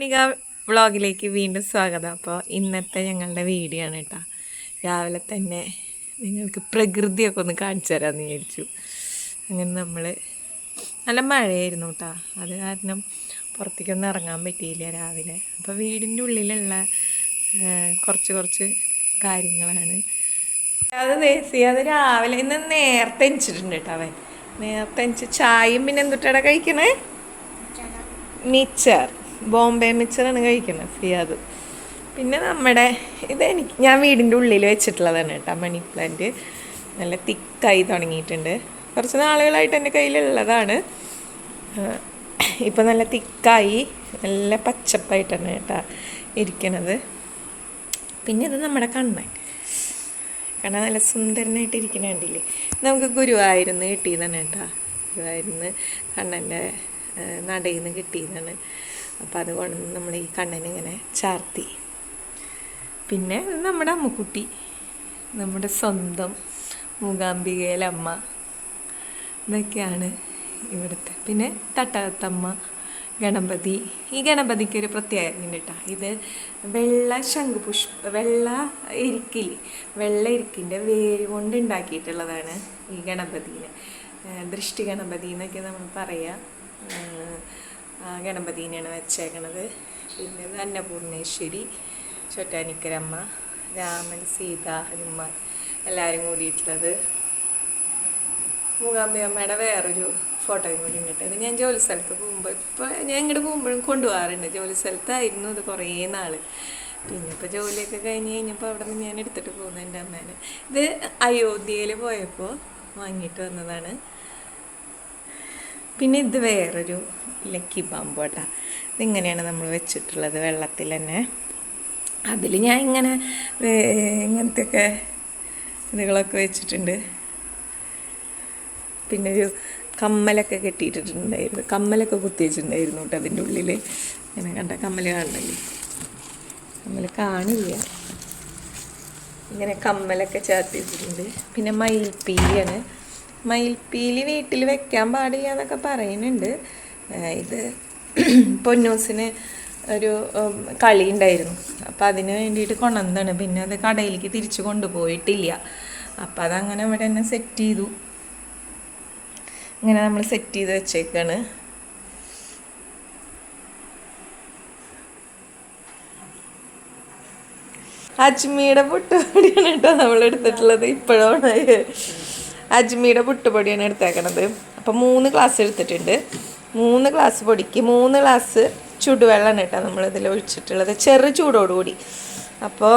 നിക വ്ളോഗിലേക്ക് വീണ്ടും സ്വാഗതം. അപ്പോൾ ഇന്നത്തെ ഞങ്ങളുടെ വീഡിയോ ആണ് കേട്ടോ. രാവിലെ തന്നെ നിങ്ങൾക്ക് പ്രകൃതിയൊക്കെ ഒന്ന് കാണിച്ചു തരാമെന്ന് വിചാരിച്ചു. അങ്ങനെ നമ്മൾ നല്ല മഴയായിരുന്നു കേട്ടോ. അത് കാരണം പുറത്തേക്കൊന്നും ഇറങ്ങാൻ പറ്റിയില്ല രാവിലെ. അപ്പോൾ വീടിൻ്റെ ഉള്ളിലുള്ള കുറച്ച് കാര്യങ്ങളാണ് അത് അത് രാവിലെ ഇന്ന് നേരത്തെ എണിച്ചിട്ടുണ്ട് കേട്ടോ. അവൻ നേരത്തെ എണിച്ച് ചായയും പിന്നെ എന്തുട്ടാണ് കഴിക്കണേ? മിച്ചർ, ബോംബെ മിച്ചറാണ് കഴിക്കുന്നത് സിയാദ്. പിന്നെ നമ്മുടെ ഞാൻ വീടിൻ്റെ ഉള്ളിൽ വെച്ചിട്ടുള്ളതാണ് കേട്ടോ. മണി പ്ലാന്റ് നല്ല തിക്കായി തുടങ്ങിയിട്ടുണ്ട്. കുറച്ച് നാളുകളായിട്ട് എൻ്റെ കയ്യിലുള്ളതാണ്. ഇപ്പം നല്ല തിക്കായി നല്ല പച്ചപ്പായിട്ടാണ് കേട്ടോ ഇരിക്കണത്. പിന്നെ ഇത് നമ്മുടെ കണ്ണൻ നല്ല സുന്ദരനായിട്ട് ഇരിക്കുന്ന കണ്ടില്ലേ. നമുക്ക് ഗുരുവായൂരിന്ന് കിട്ടിയതാണ് കേട്ടോ. ഗുരുവായൂരിന്ന് കണ്ണൻ്റെ നടയിൽ നിന്ന് കിട്ടിയതാണ്. അപ്പോൾ അതുകൊണ്ട് നമ്മൾ ഈ കണ്ണനിങ്ങനെ ചാർത്തി. പിന്നെ നമ്മുടെ അമ്മുക്കുട്ടി, നമ്മുടെ സ്വന്തം മൂകാംബികയിലെ അമ്മ, ഇതൊക്കെയാണ് ഇവിടുത്തെ. പിന്നെ തട്ടകത്തമ്മ, ഗണപതി. ഈ ഗണപതിക്ക് ഒരു പ്രത്യേകത ഉണ്ട് കേട്ടോ. ഇത് വെള്ള വെള്ള ഇരിക്കിൻ്റെ വേര് കൊണ്ട് ഉണ്ടാക്കിയിട്ടുള്ളതാണ് ഈ ഗണപതിനെ. ദൃഷ്ടി ഗണപതി എന്നൊക്കെ നമ്മൾ പറയുക. ഗണപതിനെയാണ് വെച്ചേക്കണത്. പിന്നെ അന്നപൂർണേശ്വരി, ചൊറ്റാനിക്കരമ്മ, രാമൻ, സീത, ഹനുമാൻ എല്ലാവരും കൂടിയിട്ടുള്ളത്. മൂകാംബികമ്മയുടെ വേറൊരു ഫോട്ടോയും കൂടി ഉണ്ട്. ഇത് ഞാൻ ജോലി സ്ഥലത്ത് പോകുമ്പോൾ, ഇപ്പോൾ ഞാൻ ഇങ്ങോട്ട് പോകുമ്പോഴും കൊണ്ടുപോകാറുണ്ട്. ജോലി സ്ഥലത്തായിരുന്നു ഇത് കുറേ നാൾ. പിന്നെ ഇപ്പോൾ ജോലിയൊക്കെ കഴിഞ്ഞപ്പോൾ അവിടെ നിന്ന് ഞാൻ എടുത്തിട്ട് പോകുന്നത് എൻ്റെ അമ്മേനെ. ഇത് അയോധ്യയിൽ പോയപ്പോൾ വാങ്ങിയിട്ട് വന്നതാണ്. പിന്നെ ഇത് വേറൊരു ലക്കി പാമ്പ് കേട്ടോ. ഇതിങ്ങനെയാണ് നമ്മൾ വെച്ചിട്ടുള്ളത് വെള്ളത്തിൽ തന്നെ. അതിൽ ഞാൻ ഇങ്ങനത്തെയൊക്കെ ഇതുകളൊക്കെ വെച്ചിട്ടുണ്ട്. പിന്നെ ഒരു കമ്മലൊക്കെ കെട്ടിയിട്ടുണ്ടായിരുന്നു, കമ്മലൊക്കെ കുത്തി വെച്ചിട്ടുണ്ടായിരുന്നു കേട്ടോ അതിൻ്റെ ഉള്ളിൽ. ഇങ്ങനെ കണ്ട കമ്മൽ കാണണല്ലേ? കമ്മൽ കാണില്ല, ഇങ്ങനെ കമ്മലൊക്കെ ചേർത്തിട്ടുണ്ട്. പിന്നെ മയിൽപ്പീലിയാണ്. മയിൽപ്പീലി വീട്ടിൽ വെക്കാൻ പാടില്ല എന്നൊക്കെ പറയുന്നുണ്ട്. ഇത് പൊന്നൂസിന് ഒരു കളി ഉണ്ടായിരുന്നു, അപ്പോൾ അതിന് വേണ്ടിയിട്ട് കൊണ്ടുവന്നതാണ്. പിന്നെ അത് കടയിലേക്ക് തിരിച്ചു കൊണ്ടുപോയിട്ടില്ല. അപ്പോൾ അതങ്ങനെ ഇവിടെ തന്നെ സെറ്റ് ചെയ്തു. ഇങ്ങനെ നമ്മൾ സെറ്റ് ചെയ്ത് വെച്ചേക്കാണ്. അജ്മിയുടെ പുട്ടുപൊടിയാണ് കേട്ടോ നമ്മൾ എടുത്തിട്ടുള്ളത്. ഇപ്പോഴാണ് അജ്മിയുടെ പുട്ടുപൊടിയാണ് എടുത്തേക്കണത്. അപ്പോൾ 3 ഗ്ലാസ് എടുത്തിട്ടുണ്ട്. 3 ഗ്ലാസ് പൊടിക്ക് 3 ഗ്ലാസ് ചൂടുവെള്ളമാണ് കേട്ടോ നമ്മളിതിൽ ഒഴിച്ചിട്ടുള്ളത്, ചെറു ചൂടോടുകൂടി. അപ്പോൾ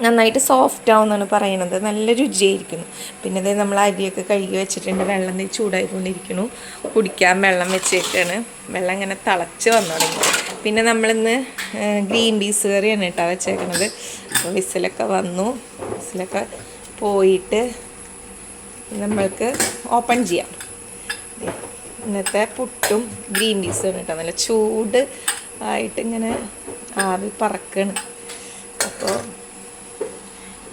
നന്നായിട്ട് സോഫ്റ്റ് ആവുമെന്നാണ് പറയണത്. നല്ല രുചിയായിരിക്കുന്നു. പിന്നെ ഇത് നമ്മൾ അരിയൊക്കെ കഴുകി വെച്ചിട്ടുണ്ട്. വെള്ളം ചൂടായിക്കൊണ്ടിരിക്കുന്നു. കുടിക്കാൻ വെള്ളം വെച്ചേക്കാണ്. വെള്ളം ഇങ്ങനെ തിളച്ച് വന്നു തുടങ്ങി. പിന്നെ നമ്മളിന്ന് ഗ്രീൻ പീസ് കറിയാണ് കേട്ടോ വെച്ചേക്കണത്. അപ്പോൾ വിസിലൊക്കെ വന്നു. വിസിലൊക്കെ പോയിട്ട് നമ്മൾക്ക് ഓപ്പൺ ചെയ്യാം. ഇന്നത്തെ പുട്ടും ഗ്രീൻ പീസും കേട്ടോ. നല്ല ചൂട് ആയിട്ട് ഇങ്ങനെ ആവി പറക്കണം. അപ്പോൾ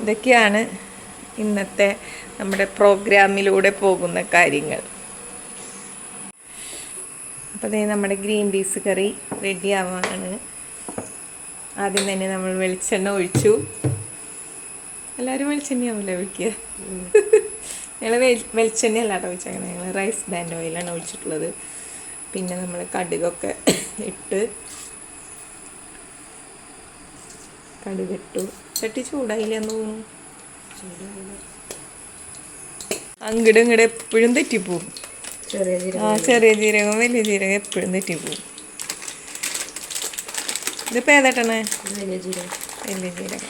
ഇതൊക്കെയാണ് ഇന്നത്തെ നമ്മുടെ പ്രോഗ്രാമിലൂടെ പോകുന്ന കാര്യങ്ങൾ. അപ്പോൾ അതേ നമ്മുടെ ഗ്രീൻ പീസ് കറി റെഡി ആവാനാണ്. ആദ്യം തന്നെ നമ്മൾ വെളിച്ചെണ്ണ ഒഴിച്ചു. എല്ലാവരും വെളിച്ചെണ്ണയാവില്ലേ ഒഴിക്കുക? ഞങ്ങൾ വെളിച്ചെണ്ണ അല്ലാട്ടോ ഒഴിച്ചേക്കണം. ഞങ്ങൾ റൈസ് ബ്രാൻഡ് ഓയിലാണ് ഒഴിച്ചിട്ടുള്ളത്. പിന്നെ നമ്മൾ കടുകൊക്കെ ഇട്ട് കടുകിട്ടു. ചട്ടി ചൂടായില്ലെന്ന് തോന്നുന്നു. അങ്ങോട്ടും ഇങ്ങോട്ട് എപ്പോഴും തെറ്റിപ്പോവും. ചെറിയ ജീരകം വലിയ ജീരകം എപ്പോഴും തെറ്റിപ്പോവും. ഇതിപ്പോൾ ഏതാട്ടണേ? വലിയ ജീരകം.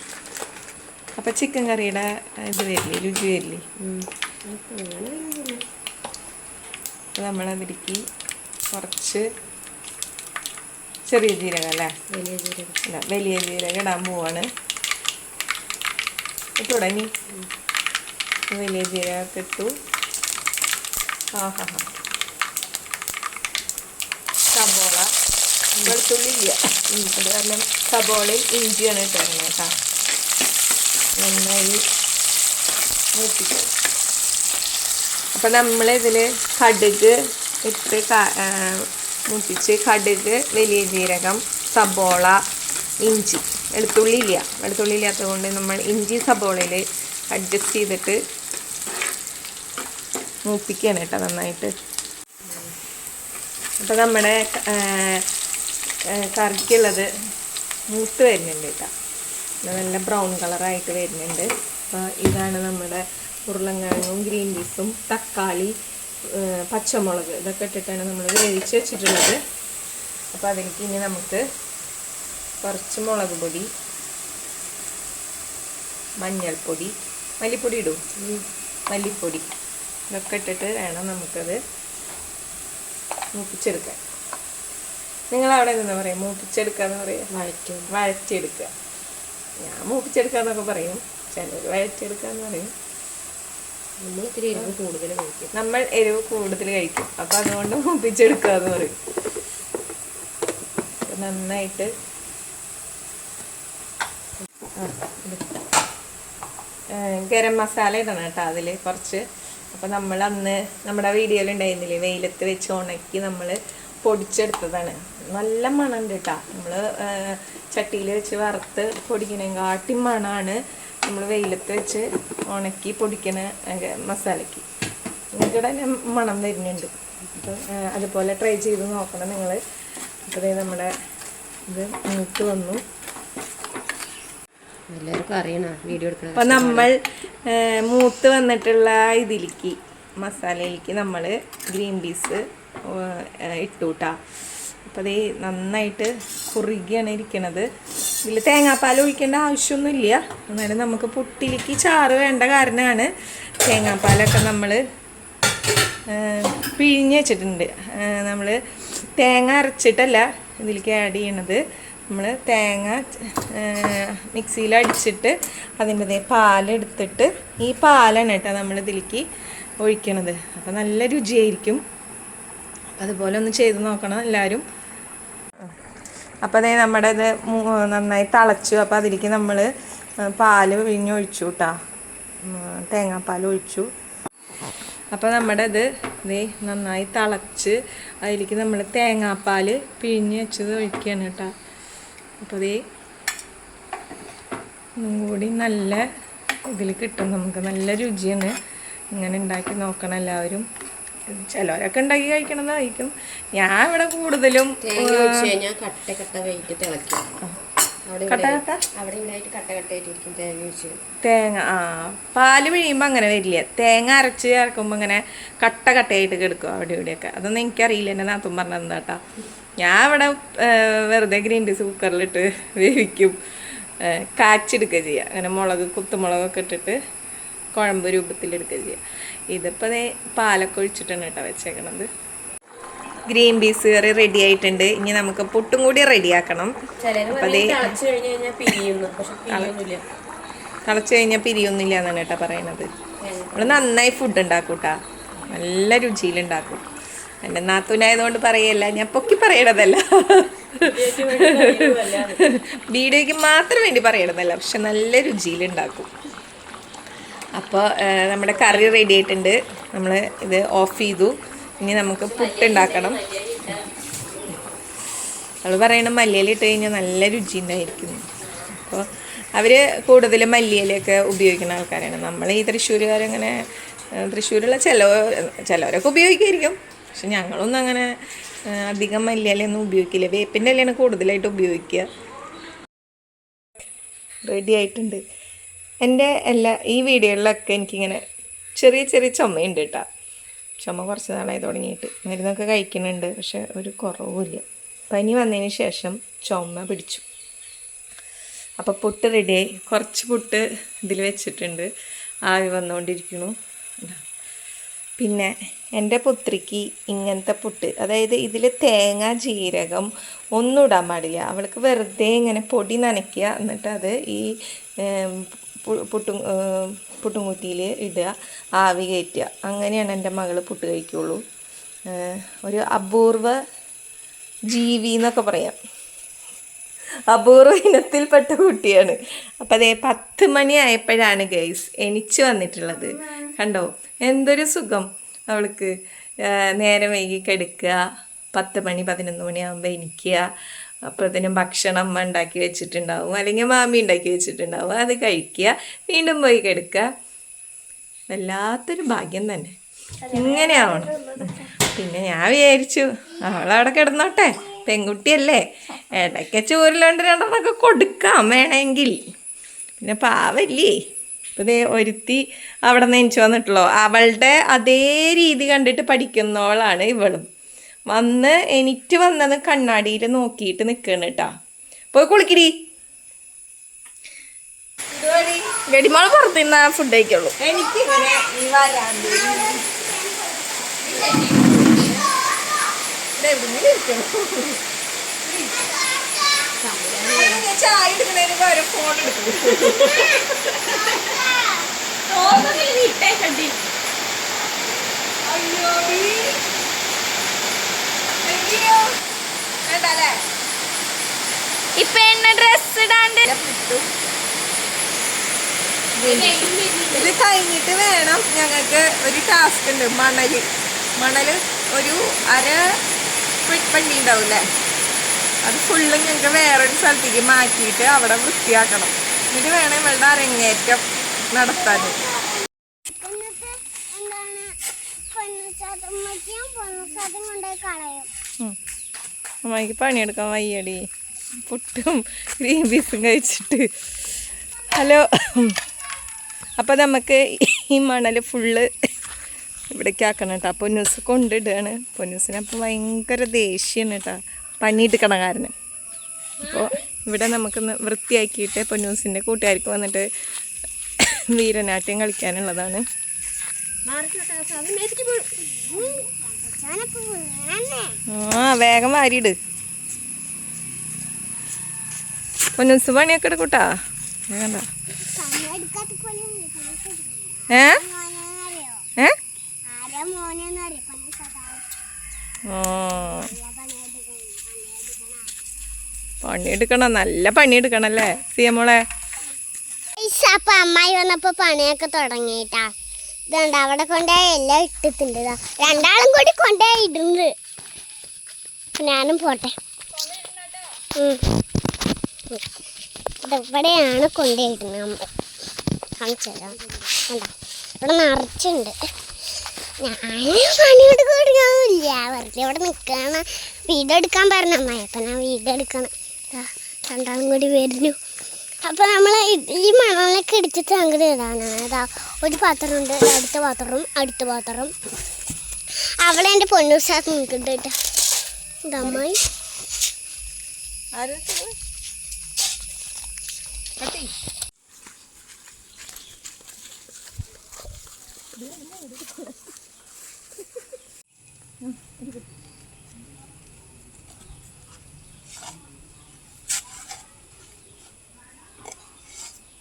അപ്പം ചിക്കൻ കറിയുടെ ഇത് വരില്ലേ, രുചി വരില്ലേ? നമ്മളതിലേക്ക് കുറച്ച് ചെറിയ ജീരകം അല്ലേ, വലിയ ജീരകം ഇടാൻ പോവാണ്. തുടങ്ങി വലിയ ജീരകമൊക്കെ ഇട്ടു. സബോള, വെളുത്തുള്ളി ഇല്ല, അത് കാരണം സബോളയും ഇഞ്ചിയാണ് ഇട്ടുതരുന്നത് കേട്ടോ. നന്നായി മൂപ്പിക്കും. അപ്പം നമ്മളിതിൽ കടുക് ഇട്ട് മൂപ്പിച്ച് കടുക്, വലിയ ജീരകം, സബോള, ഇഞ്ചി. വെളുത്തുള്ളി ഇല്ലാത്തത് കൊണ്ട് നമ്മൾ ഇഞ്ചി സബോളയിൽ അഡ്ജസ്റ്റ് ചെയ്തിട്ട് മൂപ്പിക്കുകയാണ് കേട്ടോ നന്നായിട്ട്. അപ്പോൾ നമ്മുടെ കറിക്കുള്ളത് മൂത്ത് വരുന്നുണ്ട് കേട്ടോ, നല്ല ബ്രൗൺ കളറായിട്ട് വരുന്നുണ്ട്. അപ്പോൾ ഇതാണ് നമ്മുടെ ഉരുളൻകിഴങ്ങും ഗ്രീൻ പീസും തക്കാളി പച്ചമുളക് ഇതൊക്കെ ഇട്ടിട്ടാണ് നമ്മൾ വേവിച്ച് വെച്ചിട്ടുള്ളത്. അപ്പോൾ അതിലേക്ക് ഇനി നമുക്ക് കുറച്ച് മുളക് പൊടി, മഞ്ഞൾപ്പൊടി, മല്ലിപ്പൊടി ഇടും, മല്ലിപ്പൊടി ഇതൊക്കെ ഇട്ടിട്ട് വേണം നമുക്കത് മൂപ്പിച്ചെടുക്കാൻ. നിങ്ങളവിടെ എന്താ പറയുക? മൂപ്പിച്ചെടുക്കുക എന്ന് പറയുക, വഴറ്റിയെടുക്കുക. ഞാൻ മൂപ്പിച്ചെടുക്കുക എന്നൊക്കെ പറയും, ചിലർ വഴറ്റിയെടുക്കുക എന്ന് പറയും. നമ്മൾ എരിവ് കൂടുതൽ കഴിക്കും, അപ്പം അതുകൊണ്ട് മൂപ്പിച്ചെടുക്കുക എന്ന് പറയും. നന്നായിട്ട് ഗരം മസാല ഇടണം കേട്ടോ അതിൽ കുറച്ച്. അപ്പോൾ നമ്മൾ അന്ന് നമ്മുടെ വീഡിയോയിൽ ഉണ്ടായിരുന്നില്ലേ, വെയിലത്ത് വെച്ച് ഉണക്കി നമ്മൾ പൊടിച്ചെടുത്തതാണ്. നല്ല മണമുണ്ട് കേട്ടോ. നമ്മൾ ചട്ടിയിൽ വെച്ച് വറുത്ത് പൊടിക്കണേക്കാട്ടി മണമാണ് നമ്മൾ വെയിലത്ത് വെച്ച് ഉണക്കി പൊടിക്കണ മസാലയ്ക്ക്. നിങ്ങൾക്കിടെ മണം വരുന്നുണ്ട്. അപ്പോൾ അതുപോലെ ട്രൈ ചെയ്ത് നോക്കണം നിങ്ങൾ. അപ്പോൾ നമ്മുടെ ഇത് മൂത്ത് വന്നു. എല്ലാവർക്കും അറിയണം വീഡിയോ എടുക്കണം. അപ്പോൾ നമ്മൾ മൂത്ത് വന്നിട്ടുള്ള ഇതിലേക്ക് മസാലയിലേക്ക് നമ്മൾ ഗ്രീൻ പീസ് ഇട്ടു കേട്ടോ. അപ്പോൾ അത് നന്നായിട്ട് കുറുകിയാണ് ഇരിക്കണത്. ഇതിൽ തേങ്ങാപ്പാൽ ഒഴിക്കേണ്ട ആവശ്യമൊന്നുമില്ല. എന്നാലും നമുക്ക് പുട്ടിലേക്ക് ചാറ് വേണ്ട കാരണമാണ് തേങ്ങാപ്പാലൊക്കെ നമ്മൾ പിഴിഞ്ഞ് വെച്ചിട്ടുണ്ട്. നമ്മൾ തേങ്ങ അരച്ചിട്ടല്ല ഇതിലേക്ക് ആഡ് ചെയ്യണത്. നമ്മൾ തേങ്ങ മിക്സിയിൽ അടിച്ചിട്ട് അതിൻ്റെ പാലെടുത്തിട്ട് ഈ പാലാണ് കേട്ടോ നമ്മൾ ഇതിലേക്ക് ഒഴിക്കണത്. അപ്പോൾ നല്ല രുചിയായിരിക്കും. അതുപോലെ ഒന്ന് ചെയ്ത് നോക്കണം എല്ലാവരും. അപ്പോൾ അതേ നമ്മുടെ ഇത് നന്നായി തിളച്ചു. അപ്പോൾ അതിലേക്ക് നമ്മൾ പാല് പിഴിഞ്ഞൊഴിച്ചു കേട്ടോ, തേങ്ങാപ്പാൽ ഒഴിച്ചു. അപ്പോൾ നമ്മുടെ ഇത് നന്നായി തിളച്ച് അതിലേക്ക് നമ്മൾ തേങ്ങാപ്പാൽ പിഴിഞ്ഞ് വെച്ചത് ഒഴിക്കുകയാണ് കേട്ടോ. അപ്പോൾ ഒന്നും കൂടി നല്ല ഇതിൽ കിട്ടും നമുക്ക്. നല്ല രുചിയാണ്. ഇങ്ങനെ ഉണ്ടാക്കി നോക്കണം എല്ലാവരും. ചിലവരൊക്കെ ഉണ്ടാക്കി കഴിക്കണതായിരിക്കും. ഞാൻ ഇവിടെ കൂടുതലും തേങ്ങ പാല് പിഴിയുമ്പോൾ അങ്ങനെ വരില്ല. തേങ്ങ അരച്ച് ചേർക്കുമ്പോൾ ഇങ്ങനെ കട്ടയായിട്ട് കിടക്കും അവിടെ ഇവിടെയൊക്കെ. അതൊന്നും എനിക്കറിയില്ല, എൻ്റെ നാത്തും പറഞ്ഞത് എന്താ കേട്ടോ. ഞാൻ ഇവിടെ വെറുതെ ഗ്രീൻ പീസ് കുക്കറിലിട്ട് വേവിക്കും, കാച്ചെടുക്കുക ചെയ്യുക. അങ്ങനെ കുത്തുമുളകൊക്കെ ഇട്ടിട്ട് കുഴമ്പ് രൂപത്തിലെടുക്കുക ചെയ്യുക. ഇതിപ്പോൾ പാലൊക്കെ ഒഴിച്ചിട്ടാണ് കേട്ടോ വെച്ചേക്കണത്. ഗ്രീൻ പീസ് കറി റെഡി ആയിട്ടുണ്ട്. ഇനി നമുക്ക് പുട്ടും കൂടി റെഡിയാക്കണം. അപ്പം തിളച്ച് കഴിഞ്ഞാൽ പിരിയൊന്നുമില്ല എന്നാണ് കേട്ടോ പറയണത്. നമ്മൾ നന്നായി ഫുഡ് ഉണ്ടാക്കും കേട്ടോ, നല്ല രുചിയിലുണ്ടാക്കും. എൻ്റെ നാത്തൂനായതുകൊണ്ട് പറയല്ല, ഞാൻ പൊക്കി പറയണതല്ല, വീഡിയോയ്ക്ക് മാത്രം വേണ്ടി പറയണതല്ല, പക്ഷെ നല്ല രുചിയിലുണ്ടാക്കും. അപ്പോൾ നമ്മുടെ കറി റെഡി ആയിട്ടുണ്ട്. നമ്മൾ ഇത് ഓഫ് ചെയ്തു. ഇനി നമുക്ക് പുട്ടുണ്ടാക്കണം. അവൾ പറയണ മല്ലിയില ഇട്ട് കഴിഞ്ഞാൽ നല്ല രുചി ഉണ്ടായിരിക്കും. അപ്പോൾ അവർ കൂടുതലും മല്ലിയിലൊക്കെ ഉപയോഗിക്കുന്ന ആൾക്കാരാണ്. നമ്മൾ ഈ തൃശ്ശൂരുകാരങ്ങനെ, തൃശ്ശൂരുള്ള ചിലവരൊക്കെ ഉപയോഗിക്കുമായിരിക്കും, പക്ഷെ ഞങ്ങളൊന്നും അങ്ങനെ അധികം മല്ലിയിലൊന്നും ഉപയോഗിക്കില്ല. വേപ്പിൻ്റെ ഇലയാണ് കൂടുതലായിട്ട് ഉപയോഗിക്കുക. റെഡി ആയിട്ടുണ്ട്. എൻ്റെ ഈ വീഡിയോകളിലൊക്കെ എനിക്കിങ്ങനെ ചെറിയ ചുമയുണ്ട് കേട്ടോ. ചുമ കുറച്ച് നാളായി തുടങ്ങിയിട്ട്. മരുന്നൊക്കെ കഴിക്കുന്നുണ്ട്, പക്ഷെ ഒരു കുറവുമില്ല. പനി വന്നതിന് ശേഷം ചുമ പിടിച്ചു. അപ്പോൾ പുട്ട് റെഡിയായി. കുറച്ച് പുട്ട് ഇതിൽ വെച്ചിട്ടുണ്ട്, ആവി വന്നുകൊണ്ടിരിക്കുന്നു. പിന്നെ എൻ്റെ പുത്രിക്ക് ഇങ്ങനത്തെ പുട്ട്, അതായത് ഇതിൽ തേങ്ങ ജീരകം ഒന്നും ഇടാൻ പാടില്ല. അവൾക്ക് വെറുതെ ഇങ്ങനെ പൊടി നനയ്ക്കുക, എന്നിട്ട് അത് ഈ പുട്ടുംകുറ്റിയിൽ ഇടുക, ആവി കയറ്റുക. അങ്ങനെയാണ് എൻ്റെ മകൾ പുട്ട് കഴിക്കുള്ളൂ. ഒരു അപൂർവ ജീവി എന്നൊക്കെ പറയാം, അപൂർവ ഇനത്തിൽപ്പെട്ട കുട്ടിയാണ്. അപ്പം അതേ 10 മണി ആയപ്പോഴാണ് ഗൈസ് എണിച്ച് വന്നിട്ടുള്ളത്. കണ്ടോ എന്തൊരു സുഖം അവൾക്ക്. നേരം വൈകി കിടക്കുക, 10 മണി 11 മണിയാകുമ്പോൾ എണിക്കുക, അപ്പോഴത്തേനും ഭക്ഷണം അമ്മ ഉണ്ടാക്കി വെച്ചിട്ടുണ്ടാവും, അല്ലെങ്കിൽ മാമി ഉണ്ടാക്കി വെച്ചിട്ടുണ്ടാവും. അത് കഴിക്കുക, വീണ്ടും പോയി കിടക്കുക. വല്ലാത്തൊരു ഭാഗ്യം തന്നെ. ഇങ്ങനെയാവണം. പിന്നെ ഞാൻ വിചാരിച്ചു അവളവിടെ കിടന്നോട്ടെ, പെൺകുട്ടിയല്ലേ, ഇടയ്ക്ക് ചോറിലോണ്ട് രണ്ടെണ്ണമൊക്കെ കൊടുക്കാം വേണമെങ്കിൽ. പിന്നെ പാവല്ലേ, ഇപ്പം ദേ ഒരുത്തി അവിടെ നിന്ന് എനിക്ക് വന്നിട്ടുള്ളൂ. അവളുടെ അതേ രീതി കണ്ടിട്ട് പഠിക്കുന്നവളാണ് ഇവളും. വന്ന് എനിക്ക് വന്നത് കണ്ണാടിയിൽ നോക്കിയിട്ട് നിൽക്കണം കേട്ടാ. പോയി കുളിക്കടി. ഗഡിമോള് പുറത്തുനിന്ന ഫുഡ് കഴിക്കുള്ളൂ. എനിക്കിങ്ങനെ ചായ എടുക്കുന്നതിന് പകരം ഫോൺ എടുക്കും. ഇപ്പൊ എന്നെ ഡ്രസ് ഇടാണ്ട് ഇത് കഴിഞ്ഞിട്ട് വേണം ഞങ്ങൾക്ക് ഒരു ടാസ്ക് ഉണ്ട്. മണല് ഒരു അര വണ്ടി ഉണ്ടാവില്ലേ, അത് ഫുള്ള് ഞങ്ങൾക്ക് വേറൊരു സ്ഥലത്തേക്ക് മാറ്റിയിട്ട് അവിടെ വൃത്തിയാക്കണം. എന്നിട്ട് വേണം ഇവളുടെ അരങ്ങേറ്റം നടത്താൻ. അമ്മയ്ക്ക് പണിയെടുക്കാൻ വയ്യടി, പുട്ടും ഗ്രീൻ പീസും കഴിച്ചിട്ട്. ഹലോ, അപ്പം നമുക്ക് ഈ മണൽ ഫുള്ള് ഇവിടേക്ക് ആക്കണം കേട്ടോ. പൊന്നൂസ് കൊണ്ടിടുകയാണ്. പൊന്നൂസിനപ്പോൾ ഭയങ്കര ദേഷ്യമാണ് കേട്ടോ, പണിയെടുക്കണ കാരണം. അപ്പോൾ ഇവിടെ നമുക്കൊന്ന് വൃത്തിയാക്കിയിട്ട് പൊന്നൂസിൻ്റെ കൂട്ടുകാർക്ക് വന്നിട്ട് വീരനാട്യം കളിക്കാനുള്ളതാണ്. ആ വേഗം വാരിയിട് പൊന്നൂസ്, പണിയൊക്കെ എടുക്കൂട്ടാ. വേണ്ട ഏ ഏ പണിയെടുക്കണം, നല്ല പണിയെടുക്കണല്ലേ സിയമോളെ. അപ്പൊ അമ്മായി വന്നപ്പോ പണിയൊക്കെ തുടങ്ങിട്ടാ. ഇതുണ്ട് അവിടെ കൊണ്ടേ എല്ലാം ഇട്ടിട്ടുണ്ട്. രണ്ടാളും കൂടി കൊണ്ടേ ഇടുന്നത്. ഞാനും പോട്ടെ. ഇവിടെയാണ് കൊണ്ടേ ഇടുന്നത്. നമ്മൾ കാണിച്ചല്ലോ, ഇവിടെ നിറച്ചുണ്ട്. ഞാൻ പണിയെടുക്കാനില്ല, വെറുതെ ഇവിടെ നിൽക്കണ. വീഡിയോ എടുക്കാൻ പറഞ്ഞ അമ്മായി, അപ്പം ഞാൻ വീഡിയോ എടുക്കണം. രണ്ടാളും കൂടി വരുന്നു. അപ്പോൾ നമ്മൾ ഈ മണലൊക്കെ ഇടിച്ചിട്ട് അങ്ങോട്ട് ഇടാനാണ്. അതാ ഒരു പാത്രമുണ്ട്, അടുത്ത പാത്രം. അവളെ എൻ്റെ പൊന്നൂസാക്ക് നിൽക്കുന്നുണ്ട് കേട്ടോ. ഇതമ്മായി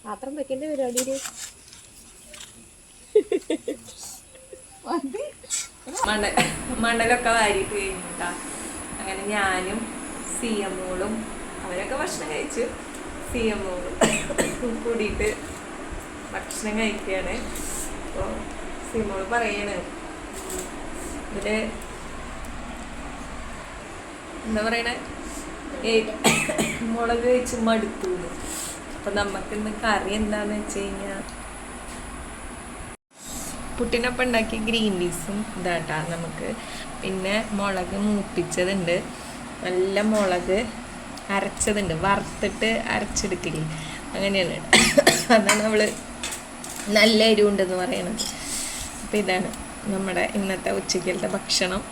പാത്രം വെക്കേണ്ട പരിപാടിയില് മണലൊക്കെ വാരിയിട്ട് കഴിഞ്ഞിട്ടാ. അങ്ങനെ ഞാനും സിയമോളും അവരൊക്കെ ഭക്ഷണം കഴിച്ചു. സിയമോളും കൂടിയിട്ട് ഭക്ഷണം കഴിക്കുകയാണ്. അപ്പോൾ സിയമോള് പറയാണ് ഇതില് എന്താ പറയണേ, മുളക് കഴിച്ച് മടുത്തു. അപ്പം നമുക്കിന്ന് കറി എന്താന്ന് വെച്ച് കഴിഞ്ഞാൽ പുട്ടിനൊപ്പം ഉണ്ടാക്കിയ ഗ്രീൻ പീസും ഇതാട്ടാ നമുക്ക്. പിന്നെ മുളക് മൂപ്പിച്ചതുണ്ട്, നല്ല മുളക് അരച്ചതുണ്ട്, വറുത്തിട്ട് അരച്ചെടുക്കില്ലേ, അങ്ങനെയാണ്. അതാണ് അവൾ നല്ല എരിവുണ്ടെന്ന് പറയണത്. അപ്പം ഇതാണ് നമ്മുടെ ഇന്നത്തെ ഉച്ചക്കലത്തെ ഭക്ഷണം.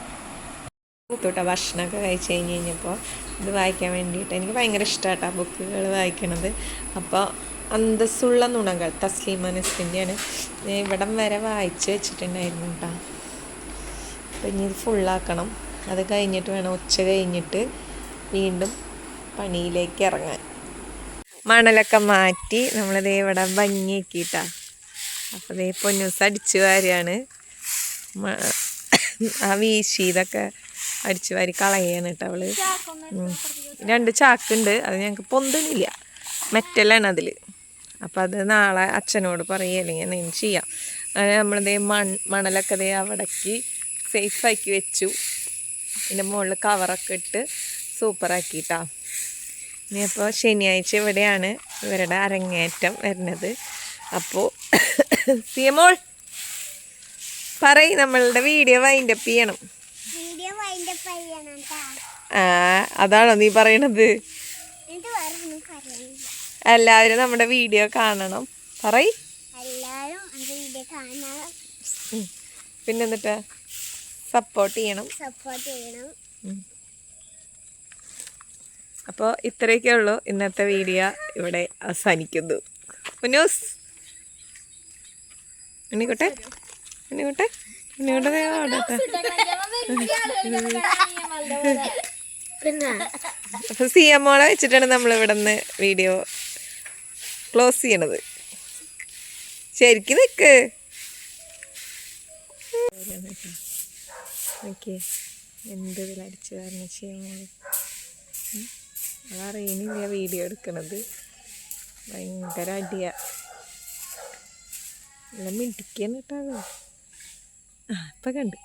തൊട്ട ഭക്ഷണമൊക്കെ കഴിച്ച് കഴിഞ്ഞപ്പോൾ ഇത് വായിക്കാൻ വേണ്ടിയിട്ട് എനിക്ക് ഭയങ്കര ഇഷ്ടമായിട്ടാ ബുക്കുകൾ വായിക്കണത്. അപ്പോൾ അന്തസ്സുള്ള നുണകൾ തസ്ലീമ നസ്റിൻ്റെയാണ്. ഇവിടം വരെ വായിച്ച് വെച്ചിട്ടുണ്ടായിരുന്നു കേട്ടോ. അപ്പം ഇനി ഇത് ഫുള്ളാക്കണം. അത് കഴിഞ്ഞിട്ട് വേണം ഉച്ച കഴിഞ്ഞിട്ട് വീണ്ടും പണിയിലേക്ക് ഇറങ്ങാൻ. മണലൊക്കെ മാറ്റി നമ്മളിതേ ഇവിടെ ഭംഗിയാക്കിയിട്ടാ. അപ്പോൾ ഇതേ പൊന്നൂസ് അടിച്ചു വാരിയാണ്. ആ വീശിയതൊക്കെ അടിച്ചു വാരി കളയാണ് കേട്ടോ അവള്. 2 ചാക്കുണ്ട്, അത് ഞങ്ങൾക്ക് പൊന്തണില്ല, മെറ്റലാണ് അതിൽ. അപ്പം അത് നാളെ അച്ഛനോട് പറയുക, അല്ലെങ്കിൽ എന്തെങ്കിലും ചെയ്യാം. അങ്ങനെ നമ്മളിതേ മണലൊക്കെ ദേ അവിടേക്ക് സേഫാക്കി വെച്ചു. ഇതിൻ്റെ മുകളിൽ കവറൊക്കെ ഇട്ട് സൂപ്പറാക്കിയിട്ടാ. ഇനി അപ്പോൾ ശനിയാഴ്ച ഇവിടെയാണ് ഇവരുടെ അരങ്ങേറ്റം വരുന്നത്. അപ്പോൾ സിയമോൾ പറയും നമ്മളുടെ വീഡിയോ വൈൻഡപ്പ് ചെയ്യണം. വീഡിയോ വൈൻഡപ്പ് ചെയ്യണം ട്ടാ. അതാണോ നീ പറയണത്? എന്നിട്ട് വേറെ ഒന്നും പറയാനില്ല. എല്ലാവരും നമ്മുടെ വീഡിയോ കാണണം പറയ്. എല്ലാവരും എൻ്റെ വീഡിയോ കാണണം, പിന്നെന്നിട്ട് സപ്പോർട്ട് ചെയ്യണം. സപ്പോർട്ട് ചെയ്യണം. അപ്പോൾ ഇത്രയൊക്കെ ഉള്ളൂ ഇന്നത്തെ വീഡിയോ. ഇവിടെ അവസാനിക്കുന്നു. ഉന്നൂസ് ഉണ്ണിക്കോട്ടെ ഉണ്ണിക്കോട്ടെ ഉണ്ണിക്കോട്ടെ ഓടട്ടെ. അപ്പോൾ സിയമോളെ വെച്ചിട്ടാണ് നമ്മൾ ഇവിടെ നിന്ന് വീഡിയോ ക്ലോസ് ചെയ്യണത്. ശരിക്കും നിൽക്ക്. ഓക്കെ, എന്ത് ഇതിലടിച്ച് കാരണം ചെയ്യുന്നത് അതറിയണില്ല. വീഡിയോ എടുക്കണത് ഭയങ്കര അടിയാ. നല്ല മിടിക്കാൻ കേട്ടോ. ഇപ്പം കണ്ട്